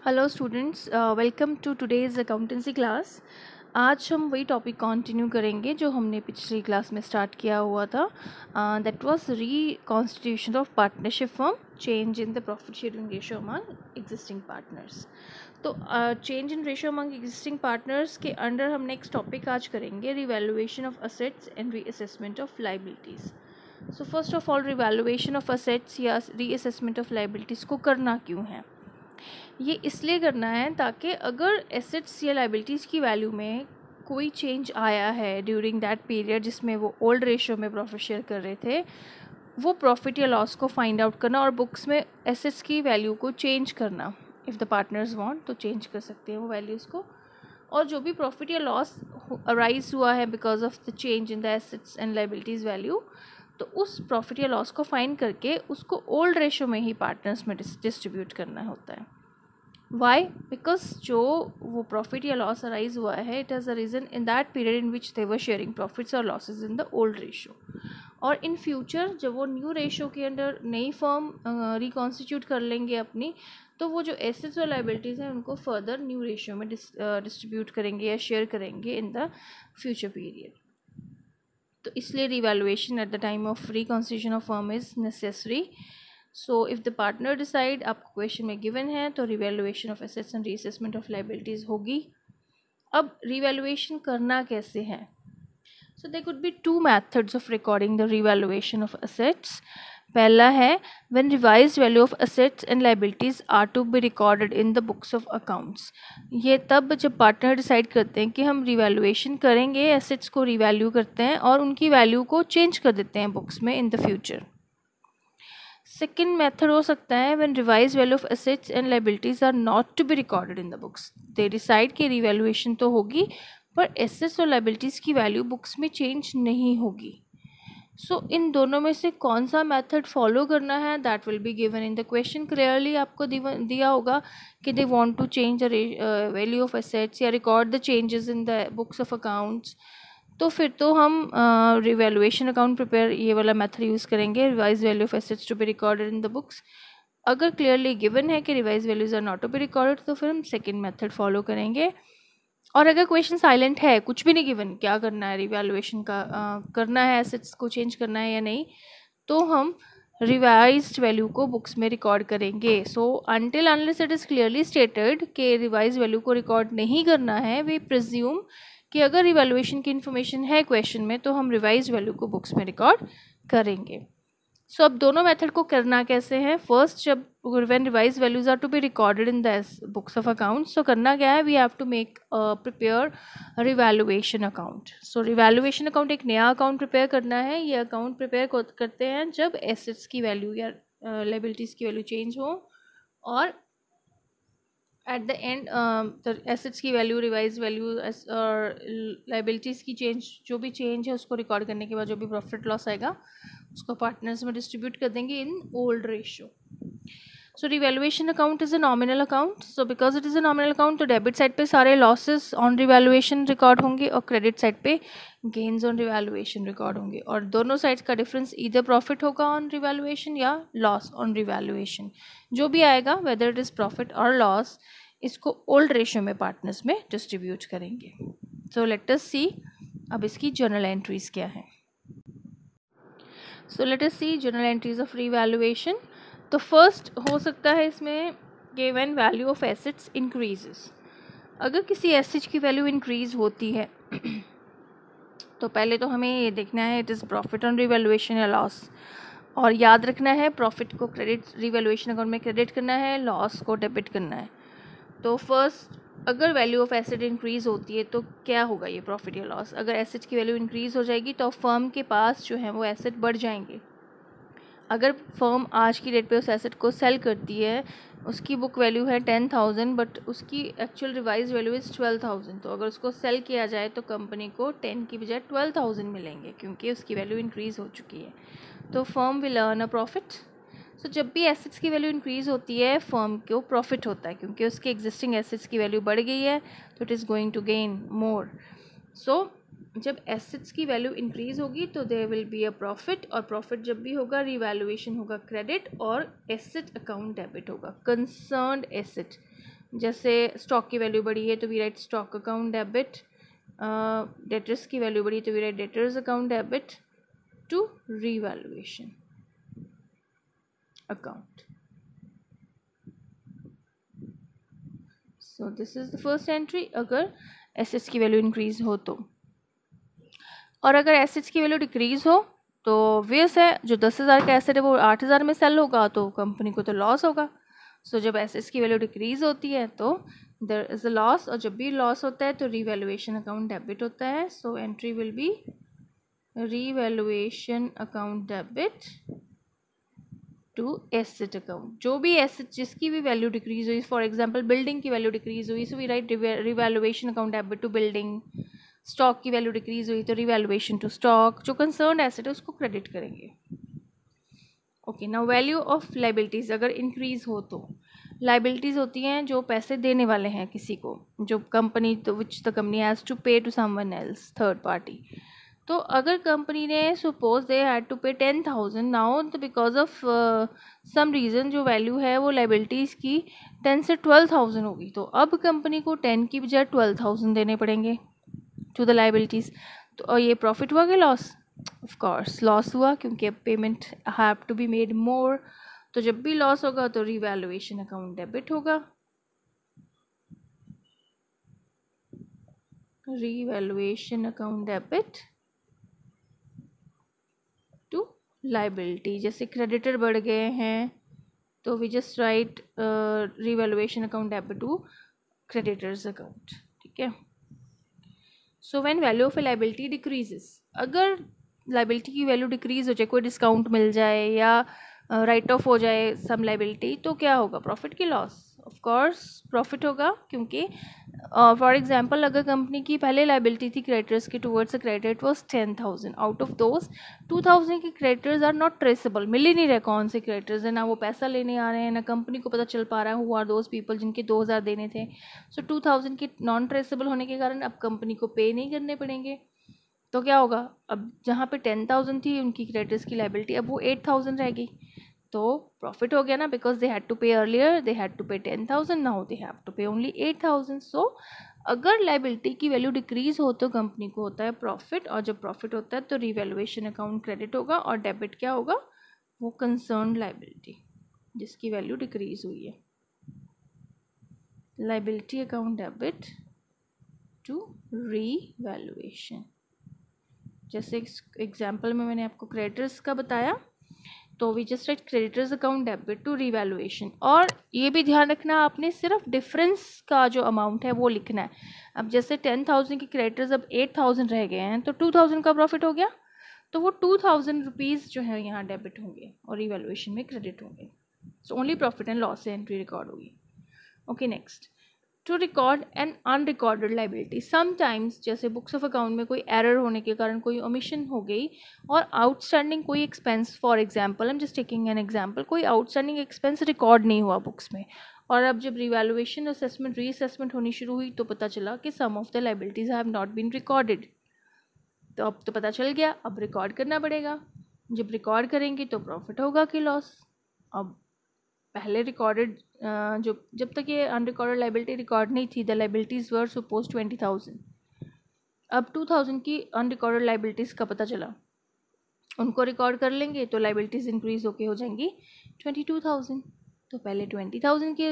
Hello students, welcome to today's accountancy class. आज हम वही टॉपिक कंटिन्यू करेंगे जो हमने पिछली क्लास में स्टार्ट किया हुआ था। That was reconstitution of partnership firm, change in the profit sharing ratio among existing partners. तो change in ratio among existing partners के अंडर हम नेक्स्ट टॉपिक आज करेंगे revaluation of assets and reassessment of liabilities. So first of all, revaluation of assets या reassessment of liabilities को करना क्यों है? ये इसलिए करना है ताकि अगर एसेट्स या लाइबिलिटीज़ की वैल्यू में कोई चेंज आया है ड्यूरिंग दैट पीरियड जिसमें वो ओल्ड रेशियो में प्रॉफिट शेयर कर रहे थे, वो प्रॉफिट या लॉस को फाइंड आउट करना और बुक्स में एसेट्स की वैल्यू को चेंज करना। इफ़ द पार्टनर्स वांट तो चेंज कर सकते हैं वो वैल्यूज़ को। और जो भी प्रॉफिट या लॉस अराइज हुआ है because of the change in the assets and liabilities value, तो उस प्रॉफिट या लॉस को फाइंड करके उसको ओल्ड रेशियो में ही पार्टनर्स में डिस्ट्रीब्यूट करना होता है। वाई? बिकॉज जो वो प्रॉफिट या लॉस अराइज हुआ है, it has a reason in that period in which they were sharing profits और losses in the old ratio. और इन फ्यूचर जब वो न्यू रेशियो के अंडर नई फर्म रिकॉन्स्टिट्यूट कर लेंगे अपनी, तो वो जो एसेट्स और लाइबिलिटीज़ हैं उनको फर्दर न्यू रेशियो में डिस्ट्रीब्यूट करेंगे या शेयर करेंगे इन द फ्यूचर पीरियड। तो इसलिए revaluation at the time of reconstitution of firm is necessary. So if the partner decide, आपको क्वेश्चन में गिवन है, तो revaluation of assets and reassessment of liabilities होगी। अब रिवैल्यूएशन करना कैसे है? So there could be two methods of recording the revaluation of assets. पहला है when revised value of assets and liabilities are to be recorded in the books of accounts. ये तब जब पार्टनर डिसाइड करते हैं कि हम रिवैल्यूएशन करेंगे, एसेट्स को रिवैल्यू करते हैं और उनकी वैल्यू को चेंज कर देते हैं बुक्स में in the future. Second method हो सकता है when revise value of assets and liabilities are not to be recorded in the books. They decide कि रिवैल्यूएशन तो होगी पर एसेट्स और लाइबिलिटीज़ की वैल्यू बुक्स में चेंज नहीं होगी। सो इन दोनों में से कौन सा मेथड फॉलो करना है, that will be given in the question. Clearly आपको दिया होगा कि they want to change the value of assets or record the changes in the books of accounts. तो फिर तो हम रिवैल्यूएशन अकाउंट प्रिपेयर ये वाला मेथड यूज़ करेंगे, revise value of assets to be recorded in the books. अगर clearly given है कि revise values are not to be recorded, तो फिर हम सेकेंड मेथड फॉलो करेंगे। और अगर क्वेश्चन साइलेंट है, कुछ भी नहीं गिवन, क्या करना है रिवैल्यूएशन का, करना है एसेट्स को चेंज करना है या नहीं, तो हम रिवाइज्ड वैल्यू को बुक्स में रिकॉर्ड करेंगे। सो until unless it is clearly stated कि रिवाइज वैल्यू को रिकॉर्ड नहीं करना है, वी प्रिज्यूम कि अगर रिवैल्यूएशन की इन्फॉर्मेशन है क्वेश्चन में तो हम रिवाइज वैल्यू को बुक्स में रिकॉर्ड करेंगे। सो अब दोनों मेथड को करना कैसे है? फर्स्ट, जब when revise values are to be recorded in the books of accounts, तो करना क्या है, we have to make prepare revaluation account. So revaluation account एक नया अकाउंट प्रिपेयर करना है। ये अकाउंट प्रिपेयर करते हैं जब एसेट्स की वैल्यू या लाइबिलिटीज़ की वैल्यू चेंज हो और एट द एंड एसेट्स की वैल्यू, रिवाइज वैल्यू और लाइबिलिटीज़ की चेंज, जो भी चेंज है उसको रिकॉर्ड करने के बाद जो भी प्रॉफिट लॉस आएगा उसको पार्टनर्स में डिस्ट्रीब्यूट कर देंगे इन old ratio. So revaluation account is a nominal account. So because it is a nominal account, तो डेबिट साइड पे सारे लॉसेस ऑन रिवैल्यूएशन रिकॉर्ड होंगे और क्रेडिट साइड पे गेन्स ऑन रिवैल्यूएशन रिकॉर्ड होंगे। और दोनों साइड्स का डिफरेंस ईदर प्रॉफिट होगा ऑन रिवैल्यूएशन या लॉस ऑन रिवैल्यूएशन। जो भी आएगा, वेदर इट इज़ प्रॉफिट और लॉस, इसको ओल्ड रेशियो में पार्टनर्स में डिस्ट्रीब्यूट करेंगे। सो लेट अस सी अब इसकी जर्नल एंट्रीज क्या है। So let us see journal entries of revaluation. तो फर्स्ट हो सकता है इसमें कि when value of assets increases, अगर किसी एसेट की वैल्यू इंक्रीज होती है तो पहले तो हमें ये देखना है it is profit on revaluation या लॉस। और याद रखना है प्रॉफिट को क्रेडिट रिवैल्यूएशन अकाउंट में क्रेडिट करना है, लॉस को डेबिट करना है। तो फर्स्ट, अगर वैल्यू ऑफ एसेट इंक्रीज़ होती है तो क्या होगा ये प्रॉफिट या लॉस? अगर एसेट की वैल्यू इंक्रीज़ हो जाएगी तो फर्म के पास जो है वो एसेट बढ़ जाएंगे। अगर फर्म आज की डेट पे उस एसेट को सेल करती है, उसकी बुक वैल्यू है 10,000 बट उसकी एक्चुअल रिवाइज वैल्यू इज़ 12,000, तो अगर उसको सेल किया जाए तो कंपनी को 10 की बजाय 12,000 मिलेंगे क्योंकि उसकी वैल्यू इंक्रीज़ हो चुकी है। तो firm will earn a profit. So जब भी एसेट्स की वैल्यू इंक्रीज़ होती है फर्म को प्रॉफिट होता है क्योंकि उसके एग्जिस्टिंग एसेट्स की वैल्यू बढ़ गई है, तो it is going to gain more. So जब एसेट्स की वैल्यू इंक्रीज़ होगी तो there will be a profit, और प्रॉफिट जब भी होगा रिवैल्यूएशन होगा क्रेडिट और एसेट अकाउंट डेबिट होगा। कंसर्न्ड एसेट जैसे स्टॉक की वैल्यू बढ़ी है तो we write stock account debit, debtors की वैल्यू बढ़ी तो we write debtors account debit to revaluation account. So this is the first entry अगर एसेट्स की वैल्यू इंक्रीज हो तो. और अगर एसेट्स की वैल्यू डिक्रीज हो तो ऑब्वियस है जो 10,000 का एसेट है वो 8,000 में सेल होगा तो कंपनी को तो लॉस होगा. सो जब एसेट्स की वैल्यू डिक्रीज होती है तो देयर इज अ लॉस, और जब भी लॉस होता है तो रीवैल्यूएशन अकाउंट डेबिट होता है. So entry will be revaluation account debit to asset account. जो भी एसेट जिसकी भी वैल्यू डिक्रीज हुई, फॉर एग्जांपल बिल्डिंग की वैल्यू डिक्रीज हुई so we write revaluation account debit to building. Stock की वैल्यू डिक्रीज हुई तो रीवैल्यूएशन टू स्टॉक. जो कंसर्न एसेट है उसको क्रेडिट करेंगे. Okay, now value of liabilities अगर इंक्रीज हो तो लाइबिलिटीज़ होती हैं जो पैसे देने वाले हैं किसी को, जो कंपनी तो which the company has to pay to someone else third party. तो अगर कंपनी ने suppose they had to pay 10,000 now because of some reason जो वैल्यू है वो लाइबिलिटीज़ की 10 से 12,000 होगी, तो अब कंपनी को 10 की बजाय 12,000 देने पड़ेंगे टू द लाइबिलिटीज़. तो और ये प्रॉफिट हुआ कि लॉस? ऑफ कोर्स लॉस हुआ, क्योंकि अब payment have to be made more. तो जब भी लॉस होगा तो रीवैल्यूएशन अकाउंट डेबिट होगा. Revaluation account debit to liability. जैसे क्रेडिटर बढ़ गए हैं तो we just write revaluation account debit to creditors account. ठीक है. So when value of a liability decreases, अगर लाइबिलिटी की वैल्यू डिक्रीज हो जाए, कोई डिस्काउंट मिल जाए या राइट ऑफ हो जाए सम लाइबिलिटी, तो क्या होगा? प्रॉफिट की लॉस? ऑफ कोर्स प्रॉफिट होगा, क्योंकि फॉर एग्जांपल अगर कंपनी की पहले लाइबिलिटी थी क्रेडिटर्स की towards a creditor it was 10,000, out of those 2,000 के क्रेडिटर्स आर नॉट ट्रेसेबल. मिल ही नहीं रहे कौन से क्रेडिटर्स है, ना वो पैसा लेने आ रहे हैं, ना कंपनी को पता चल पा रहा है हु आर दोज पीपल जिनके 2,000 देने थे. सो 2,000 के नॉन ट्रेसेबल होने के कारण अब कंपनी को पे नहीं करने पड़ेंगे. तो क्या होगा? अब जहाँ पे 10,000 थी उनकी क्रेडिटर्स की लाइबिलिटी, अब वो 8,000 रह गई. तो प्रॉफिट हो गया ना, बिकॉज दे हैड टू पे earlier, they had to pay 10,000, now they have to पे ओनली 8,000. सो अगर लाइबिलिटी की वैल्यू डिक्रीज हो तो कंपनी को होता है प्रॉफिट, और जब प्रॉफिट होता है तो रीवैल्यूएशन अकाउंट क्रेडिट होगा, और डेबिट क्या होगा? वो कंसर्न लाइबिलिटी जिसकी वैल्यू डिक्रीज हुई है. Liability account debit to revaluation. जैसे एग्जाम्पल में मैंने आपको क्रेडिटर्स का बताया, तो we just write creditors account debit to revaluation. और ये भी ध्यान रखना आपने, सिर्फ डिफरेंस का जो अमाउंट है वो लिखना है. अब जैसे 10,000 के क्रेडिटर्स अब 8,000 रह गए हैं तो 2,000 का प्रॉफिट हो गया, तो वो 2,000 रुपीज़ जो है यहाँ डेबिट होंगे और रीवैल्यूएशन में क्रेडिट होंगे. So only profit and loss से एंट्री रिकॉर्ड होगी. Okay, next, to record an unrecorded liability. Sometimes जैसे बुक्स ऑफ अकाउंट में कोई एरर होने के कारण कोई ओमिशन हो गई और आउटस्टैंडिंग कोई expense, for example I am just taking an example, कोई आउटस्टैंडिंग एक्सपेंस रिकॉर्ड नहीं हुआ बुक्स में, और अब जब रिवैल्यूएशन असेसमेंट रीअसेसमेंट होनी शुरू हुई तो पता चला कि some of the liabilities have not been recorded. तो अब तो पता चल गया, अब रिकॉर्ड करना पड़ेगा. जब रिकॉर्ड करेंगे तो प्रॉफिट होगा कि लॉस? अब पहले रिकॉर्डेड जब तक ये अनरिकॉर्डेड लाइबिलिटी रिकॉर्ड नहीं थी, द लाइबिलिटीज़ वर सपोज 20,000. अब 2,000 की अनरिकॉर्डेड लाइबिलिटीज़ का पता चला, उनको रिकॉर्ड कर लेंगे तो लाइबिलिटीज़ इंक्रीज होके हो जाएंगी 22,000. तो पहले 20,000 के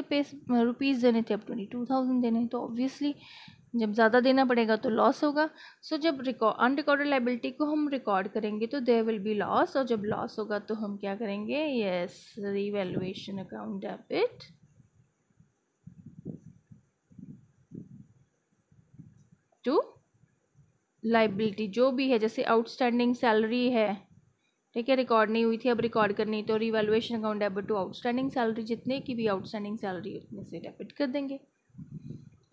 रुपीज़ देने थे, अब 22,000 देने, तो ऑब्वियसली जब ज़्यादा देना पड़ेगा तो लॉस होगा. सो जब अनरिकॉर्डेड लाइबिलिटी को हम रिकॉर्ड करेंगे तो देयर विल बी लॉस, और जब लॉस होगा तो हम क्या करेंगे? Yes, revaluation account debit to liability जो भी है. जैसे आउटस्टैंडिंग सैलरी है, ठीक है, रिकॉर्ड नहीं हुई थी, अब रिकॉर्ड करनी, तो revaluation account debit to outstanding salary, जितने की भी आउटस्टैंडिंग सैलरी उतने से डेबिट कर देंगे.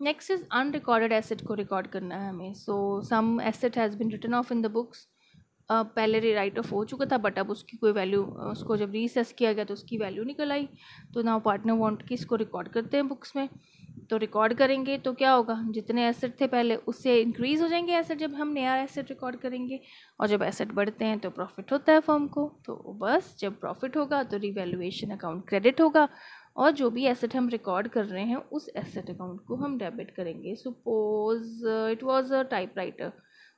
नेक्स्ट इज अनरिकॉर्डेड एसेट को रिकॉर्ड करना है हमें. So some asset has been written off in the books. पहले रीराइट ऑफ हो चुका था बट अब उसकी कोई वैल्यू, उसको जब रीसेस किया गया तो उसकी वैल्यू निकल आई, तो नाउ पार्टनर वांट कि इसको रिकॉर्ड करते हैं बुक्स में. तो रिकॉर्ड करेंगे तो क्या होगा? जितने एसेट थे पहले उससे इंक्रीज हो जाएंगे एसेट जब हम नया एसेट रिकॉर्ड करेंगे, और जब एसेट बढ़ते हैं तो प्रॉफिट होता है फर्म को. तो बस जब प्रॉफिट होगा तो रीवैल्यूएशन अकाउंट क्रेडिट होगा, और जो भी एसेट हम रिकॉर्ड कर रहे हैं उस एसेट अकाउंट को हम डेबिट करेंगे. Suppose it was a typewriter,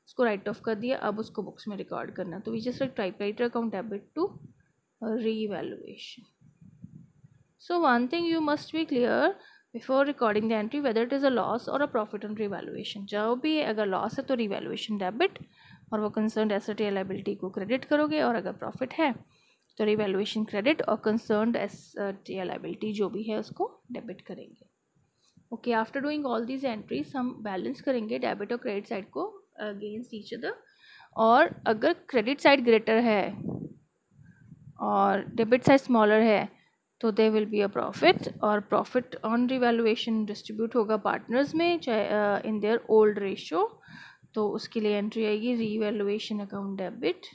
उसको राइट ऑफ कर दिया, अब उसको बुक्स में रिकॉर्ड करना, तो we just write typewriter account debit to revaluation. So one thing you must be clear before recording the entry whether it is a loss or a profit on revaluation. जब भी अगर loss है तो revaluation debit और वो concern asset या liability को credit करोगे, और अगर प्रॉफिट है तो रिवैल्यूएशन क्रेडिट और कंसर्न एसेट या लायबिलिटी जो भी है उसको डेबिट करेंगे. Okay, after doing all these entries हम बैलेंस करेंगे डेबिट और क्रेडिट साइड को अगेंस्ट ईच अदर. और अगर क्रेडिट साइड ग्रेटर है और डेबिट साइड स्मॉलर है तो they will be a profit, और प्रॉफिट ऑन रिवैल्यूएशन डिस्ट्रीब्यूट होगा पार्टनर्स में चाहे इन देयर ओल्ड रेशियो. तो उसके लिए एंट्री आएगी revaluation account debit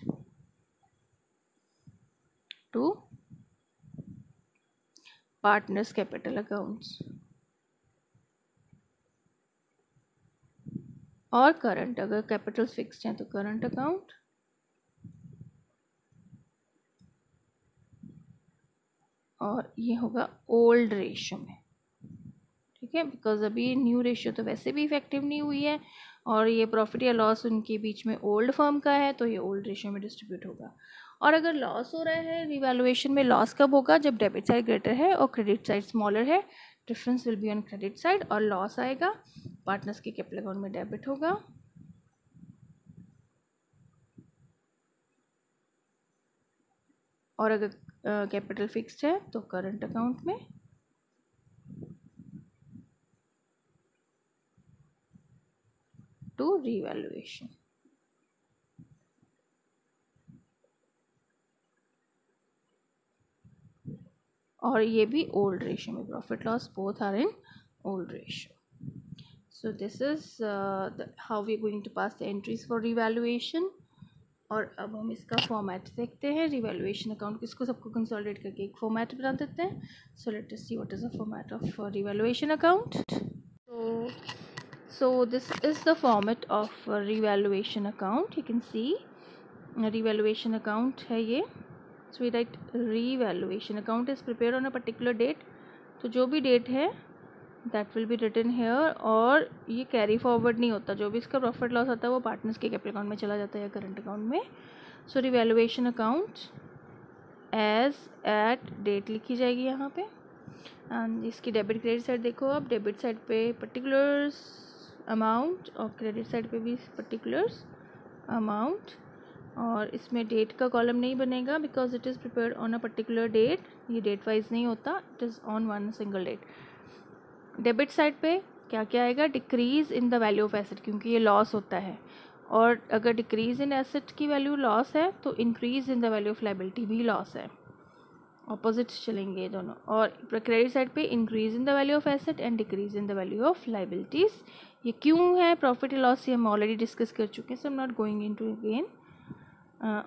to partners capital accounts. और करंट, अगर कैपिटल फिक्स्ड हैं तो करंट अकाउंट, और ये होगा ओल्ड रेशियो में. ठीक है, बिकॉज अभी न्यू रेशियो तो वैसे भी इफेक्टिव नहीं हुई है और ये प्रॉफिट या लॉस उनके बीच में ओल्ड फर्म का है, तो ये ओल्ड रेशियो में डिस्ट्रीब्यूट होगा. और अगर लॉस हो रहा है रिवैल्यूएशन में, लॉस कब होगा? जब डेबिट साइड ग्रेटर है और क्रेडिट साइड स्मॉलर है. Difference will be on credit side और लॉस आएगा पार्टनर्स के कैपिटल अकाउंट में डेबिट होगा. और अगर कैपिटल फिक्स्ड है तो करंट अकाउंट में, टू रिवैल्यूएशन. और ये भी ओल्ड रेशियो में, profit loss both are in old ratio. So this is how we are going to pass the entries for revaluation. और अब हम इसका फॉर्मेट देखते हैं. रिवैल्यूएशन अकाउंट किसको सबको कंसोलिडेट करके एक फॉर्मेट बना देते हैं. सो let us see what is the format of revaluation account. So this is the format of revaluation account. You can see revaluation account है ये. So we write revaluation account is prepared on a particular date. तो जो भी date है that will be written here, और ये carry forward नहीं होता. जो भी इसका प्रॉफिट लॉस आता है वो पार्टनर्स के कैपिटल अकाउंट में चला जाता है या करंट अकाउंट में. So revaluation account as at date लिखी जाएगी यहाँ पे. एंड इसकी डेबिट क्रेडिट साइड देखो आप. डेबिट साइड पे पर्टिकुलर्स अमाउंट और क्रेडिट साइड पे भी पर्टिकुलर्स अमाउंट. और इसमें डेट का कॉलम नहीं बनेगा because it is prepared on a particular date. ये डेट वाइज नहीं होता, it is on one single date. Debit side पे क्या क्या आएगा? Decrease in the value of asset, क्योंकि ये लॉस होता है. और अगर डिक्रीज़ इन एसेट की वैल्यू लॉस है तो increase in the value of liability भी लॉस है. ऑपोजिट चलेंगे दोनों. और क्रेडिट साइड पे increase in the value of asset and decrease in the value of liabilities. ये क्यों है? प्रॉफिट या लॉस ये हम ऑलरेडी डिस्कस कर चुके हैं, so I am not going into again.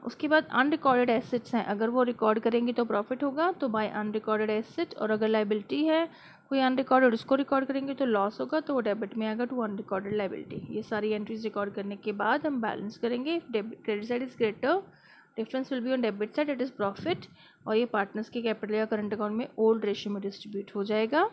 उसके बाद अनरिकॉर्डेड एसेट्स हैं, अगर वो रिकॉर्ड करेंगे तो प्रॉफिट होगा, तो बाय अनरिकॉर्डेड एसेट. और अगर लायबिलिटी है कोई अनरिकॉर्डेड, उसको रिकॉर्ड करेंगे तो लॉस होगा, तो वो डेबिट में आएगा टू अनरिकॉर्डेड लायबिलिटी. ये सारी एंट्रीज रिकॉर्ड करने के बाद हम बैलेंस करेंगे. Credit side is greater, difference will be on debit side, it is profit. और ये पार्टनर्स के कैपिटल या करंट अकाउंट में ओल्ड रेशियो में डिस्ट्रीब्यूट हो जाएगा.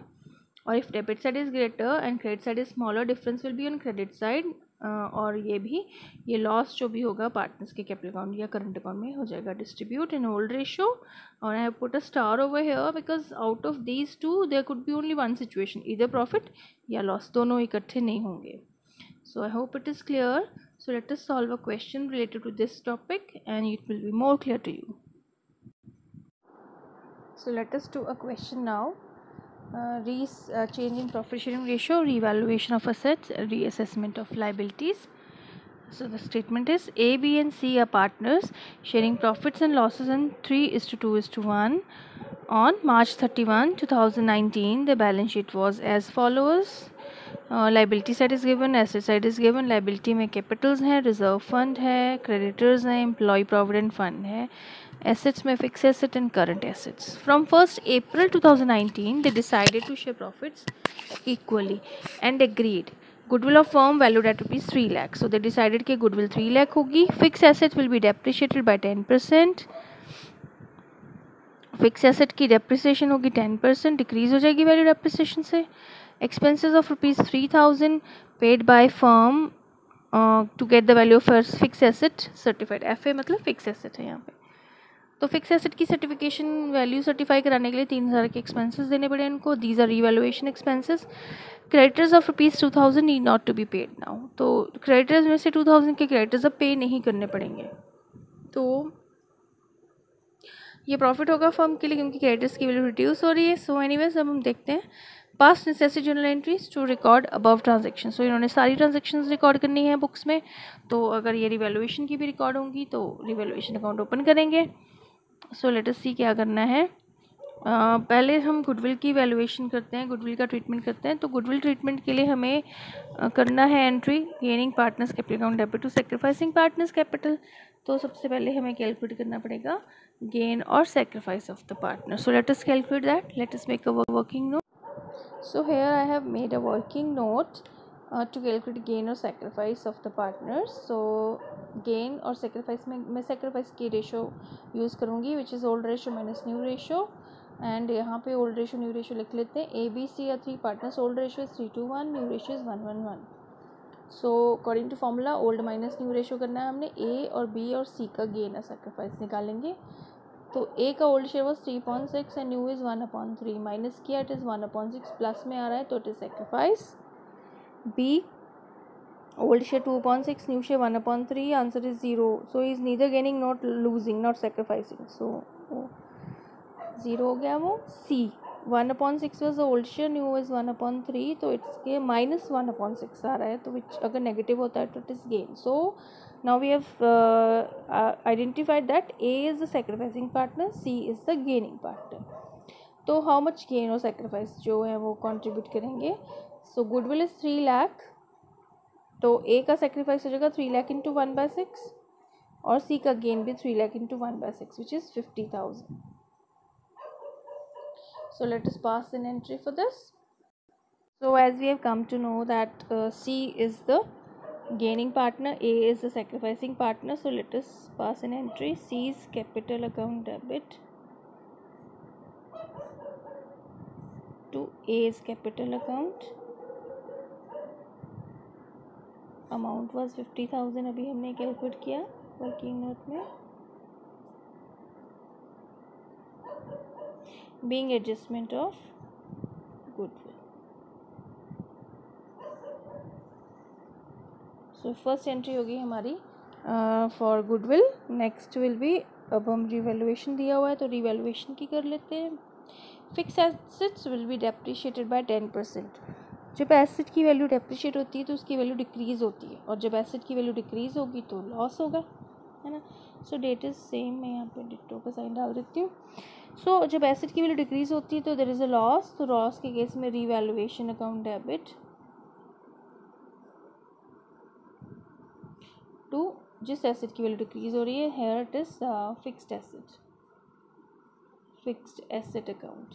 और if debit side is greater and credit side is smaller, difference will be on credit side. और ये लॉस जो भी होगा पार्टनर्स के कैपिटल अकाउंट या करंट अकाउंट में हो जाएगा डिस्ट्रीब्यूट इन ओल्ड रेशियो. और आई have put a star over here because out of these two there could be only one situation, इधर प्रॉफिट या लॉस, दोनों इकट्ठे नहीं होंगे. So I hope it is clear. So let us solve a question related to this topic and it will be more clear to you. So let us do a question now. Change in profit sharing ratio, revaluation of assets, reassessment of liabilities. So the statement is A, B and C are partners sharing profits and losses in 3:2:1. On March 31, 2019, the balance sheet was as follows. Liability side is given, asset side is given. Liability में capitals हैं, reserve fund है, creditors हैं, employ provident fund है. Assets में fix asset and current assets. From 1st April 2019 they decided to share profits equally and agreed. Goodwill of firm valued at ₹3 lakh. So they decided कि goodwill 3 lakh होगी. Fix asset will be depreciated by 10%. Fix asset की depreciation होगी 10%, decrease हो जाएगी value depreciation से. Expenses of ₹3000 paid by firm to get the value of fix asset certified. FA मतलब fix asset है यहाँ पे. तो फिक्स एसेट की सर्टिफिकेशन वैल्यू सर्टिफाई कराने के लिए 3000 के एक्सपेंसेस देने पड़े इनको. These are revaluation expenses. Creditors of ₹2000 need not to be paid now. तो क्रेडिटर्स में से 2000 के क्रेडिटर्स अब पे नहीं करने पड़ेंगे. तो ये प्रॉफिट होगा फर्म के लिए क्योंकि क्रेडिटर्स की वैल्यू रिड्यूस हो रही है. सो एनीवेज अब हम देखते हैं past necessary journal entries to record above transaction. So इन्होंने सारी ट्रांजेक्शन्स रिकॉर्ड करनी है बुक्स में. तो अगर ये रिवैल्यूएशन की भी रिकॉर्ड होंगी तो रिवैल्यूएशन अकाउंट ओपन करेंगे. सो लेट अस सी क्या करना है. पहले हम गुडविल की वैल्यूएशन करते हैं, गुडविल का ट्रीटमेंट करते हैं. तो गुडविल ट्रीटमेंट के लिए हमें करना है entry gaining partners capital account debit to sacrificing partners capital. तो सबसे पहले हमें कैलकुलेट करना पड़ेगा गेन और sacrifice of the partner. So let us calculate that. Let us make a working note. So here I have made a working note to calculate gain or sacrifice of the partners. So gain और sacrifice में मैं sacrifice की ratio use करूँगी which is old ratio minus new ratio. And यहाँ पे old ratio new ratio लिख लेते हैं. A, B, C are three partners. Old ratio is 3:1, new ratio is 1:1. So according to formula old minus new ratio करना है हमने. A और B और C का gain और sacrifice निकालेंगे. तो ए का old share was 3.6 and new is 1/3. Minus किया इट इज़ 1/6. प्लस में आ रहा है तो it is sacrifice. B old share 2.6 new share 1/3. Answer is 0. So is neither gaining not losing not sacrificing. So 0 हो गया वो. C 1/6 was old share new is 1/3. तो इट्स के माइनस 1/6 आ रहा है. तो विच अगर नेगेटिव होता है तो it is gain. So now we have identified that A is the sacrificing partner, C is the gaining partner. तो how much gain और sacrifice जो है वो contribute करेंगे. So goodwill is 3 lakh. तो A का sacrifice हो जाएगा 3 lakh into 1/6 और C का gain भी 3 lakh into 1/6 which is 50,000. So let us pass an entry for this. So as we have come to know that C is the gaining partner, A is the sacrificing partner. So let us pass an entry. C's capital account debit to A's capital account. Amount was 50,000. अभी हमने calculate किया working note में. Being adjustment of goodwill. So first entry होगी हमारी for goodwill. Next will be अब हम revaluation दिया हुआ है तो रिवैल्यूएशन की कर लेते हैं. Fix assets will be depreciated by 10%. जब एसेट की वैल्यू डेप्रिशिएट होती है तो उसकी वैल्यू डिक्रीज़ होती है और जब एसेट की वैल्यू डिक्रीज़ होगी तो लॉस होगा, है ना. सो डेट इज़ सेम. मैं यहाँ पे डिटो का साइन डाल देती हूँ. सो जब एसेट की वैल्यू डिक्रीज़ होती है तो देयर इज़ अ लॉस. तो लॉस के केस में रिवैल्यूएशन अकाउंट डेबिट टू जिस एसेट की वैल्यू डिक्रीज हो रही है. Here it is fixed asset account.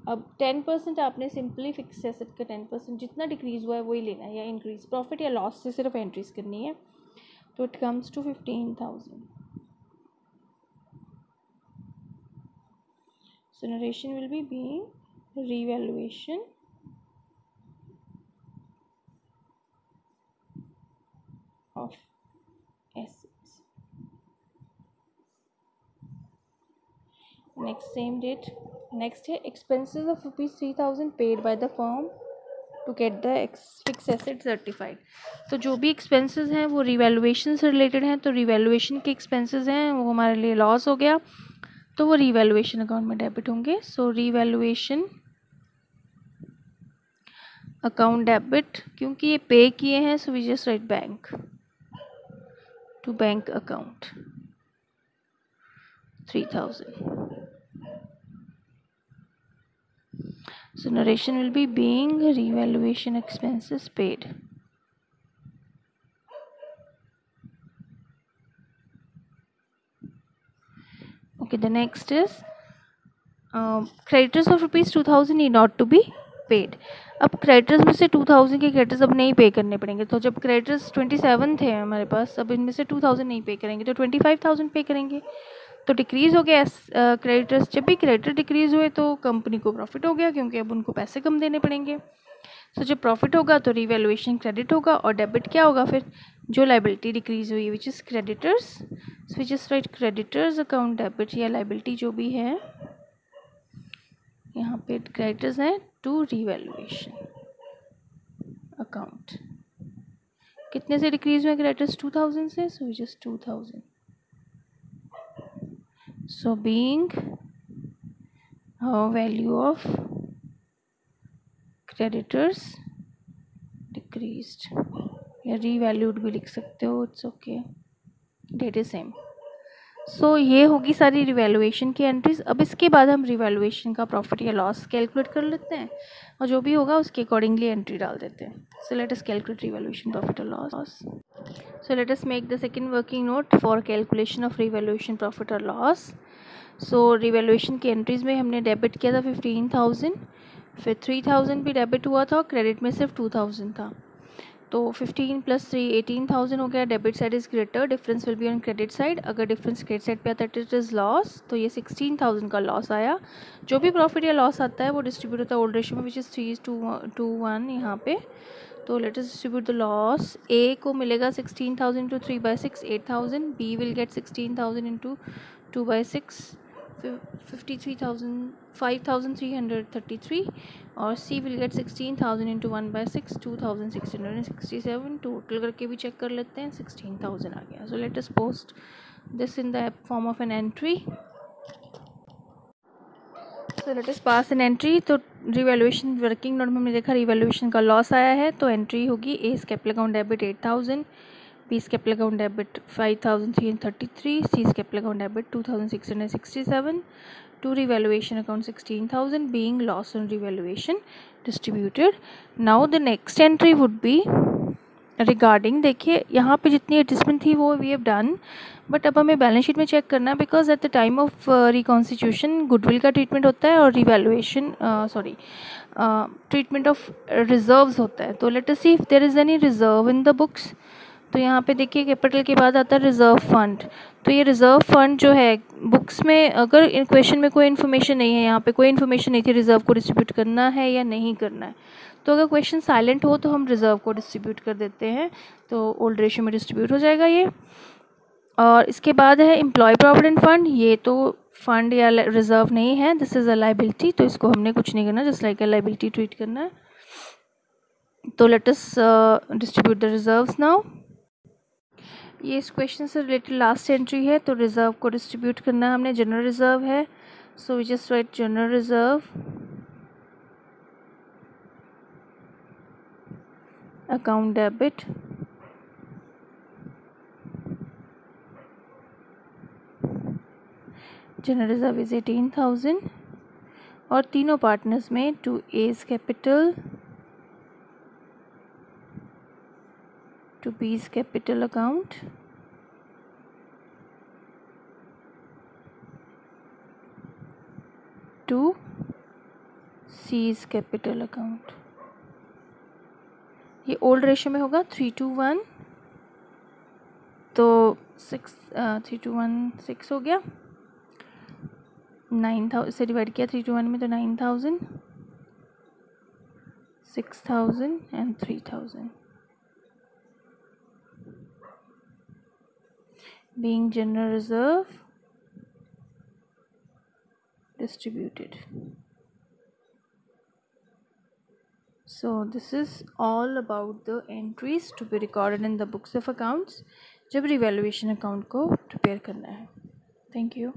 अब 10% आपने सिंपली फिक्स्ड एसेट का 10% जितना डिक्रीज हुआ है वही लेना है या इंक्रीज प्रॉफिट या लॉस से सिर्फ एंट्रीज करनी है. तो it comes to 15,000. So narration will be being revaluation of assets. Next same date. Next है expenses of ₹3,000 paid by the firm to get the fixed asset certified. तो जो भी expenses हैं वो revaluation से related हैं. तो revaluation के expenses हैं वो हमारे लिए loss हो गया तो वो revaluation account में debit होंगे. So revaluation account debit क्योंकि ये pay किए हैं so we just write bank to bank account 3,000. So narration will be being revaluation expenses paid. Okay, the next is creditors of ₹2,000 need not to be paid. अब creditors में से 2000 के creditors अब नहीं पे करने पड़ेंगे, तो जब क्रेडिटर्स 27 थे हमारे पास, अब इनमें से 2000 नहीं पे करेंगे तो 25,000 पे करेंगे, तो डिक्रीज़ हो गया क्रेडिटर्स। जब भी क्रेडिटर डिक्रीज़ हुए तो कंपनी को प्रॉफिट हो गया, क्योंकि अब उनको पैसे कम देने पड़ेंगे। तो जब प्रॉफिट होगा तो रिवैल्यूएशन क्रेडिट होगा, और डेबिट क्या होगा फिर, जो लाइबिलिटी डिक्रीज़ हुई which is creditors, which is right creditors account debit, या लाइबिलिटी जो भी है यहाँ पे क्रेडिटर्स हैं टू रिवैल्यूएशन अकाउंट। कितने से डिक्रीज हुए क्रेडिटर्स, 2000 से, so which is 2000, so being value of creditors decreased, या रीवैल्यूड भी लिख सकते हो, it's okay, date is same. So ये होगी सारी रिवैल्यूएशन की एंट्रीज। अब इसके बाद हम रिवैल्यूएशन का प्रॉफिट या लॉस कैलकुलेट कर लेते हैं, और जो भी होगा उसके अकॉर्डिंगली एंट्री डाल देते हैं। सो let us calculate revaluation profit और loss. So let us make the second working note for calculation of revaluation profit or loss. So revaluation की एंट्रीज में हमने डेबिट किया था 15,000, फिर 3,000 भी डेबिट हुआ था, और क्रेडिट में सिर्फ 2,000 था, तो 15 + 3 18,000 हो गया। Debit side is greater, difference will be on credit side. अगर डिफरेंस क्रेडिट साइड पे आता है इट इज़ लॉस, तो ये 16,000 का लॉस आया। जो भी प्रॉफिट या लॉस आता है वो डिस्ट्रीब्यूट होता है ओल्ड रेशियो में, विच इज़ 3:1 यहाँ पे। तो let us distribute the loss. A को मिलेगा 16,000 into 3/6 8,000, B will get 16,000 into 2/6 53,000 5,333, और C will get 16,000 into 1/6 2,667। Total करके भी चेक कर लेते हैं, 16,000 आ गया। So let us post this in the form of an entry. So let us pass an entry. तो रिवैल्यूएशन वर्किंग नोट में हमने देखा रिवैल्यूएशन का लॉस आया है, तो एंट्री होगी A capital account debit 8,000, B capital account debit 5,333, C capital account debit 2,667, to revaluation account 16,000 being loss on revaluation distributed. Now the next entry would be regarding, देखिए यहाँ पे जितनी एडजस्टमेंट थी वो वी हैव डन, बट अब हमें balance sheet में check करना है, because at the time of reconstitution goodwill का ट्रीटमेंट होता है, और रिवैल्यूएशन ट्रीटमेंट ऑफ रिजर्व्स होता है। तो let us see if there is any reserve in the books. तो यहाँ पे देखिए कैपिटल के बाद आता है रिजर्व फंड। तो ये रिजर्व फंड जो है बुक्स में, अगर इन क्वेश्चन में कोई इन्फॉर्मेशन नहीं है, यहाँ पे कोई इन्फॉर्मेशन नहीं थी रिजर्व को डिस्ट्रीब्यूट करना है या नहीं करना है, तो अगर क्वेश्चन साइलेंट हो तो हम रिजर्व को डिस्ट्रीब्यूट कर देते हैं, तो ओल्ड रेशियो में डिस्ट्रीब्यूट हो जाएगा ये। और इसके बाद है एम्प्लॉय प्रोविडेंट फंड। ये तो फंड या रिजर्व नहीं है, दिस इज़ अ लाइबिलिटी, तो इसको हमने कुछ नहीं करना, just like a liability treat करना है। तो let us distribute the reserves now. ये इस क्वेश्चन से रिलेटेड लास्ट एंट्री है, तो रिजर्व को डिस्ट्रीब्यूट करना है हमने। जनरल रिजर्व है, so we just write general reserve account debit general reserve is 18,000, और तीनों पार्टनर्स में to A's capital, to B's capital account, to C's capital account. ये ओल्ड रेशियो में होगा 3:1, तो 3:1 6 हो गया। 9,000 से डिवाइड किया 3:1 में, तो 9,000 6,000 and 3,000 being general reserve distributed. So this is all about the entries to be recorded in the books of accounts जब रिवैल्यूएशन अकाउंट को प्रिपेयर करना है। Thank you.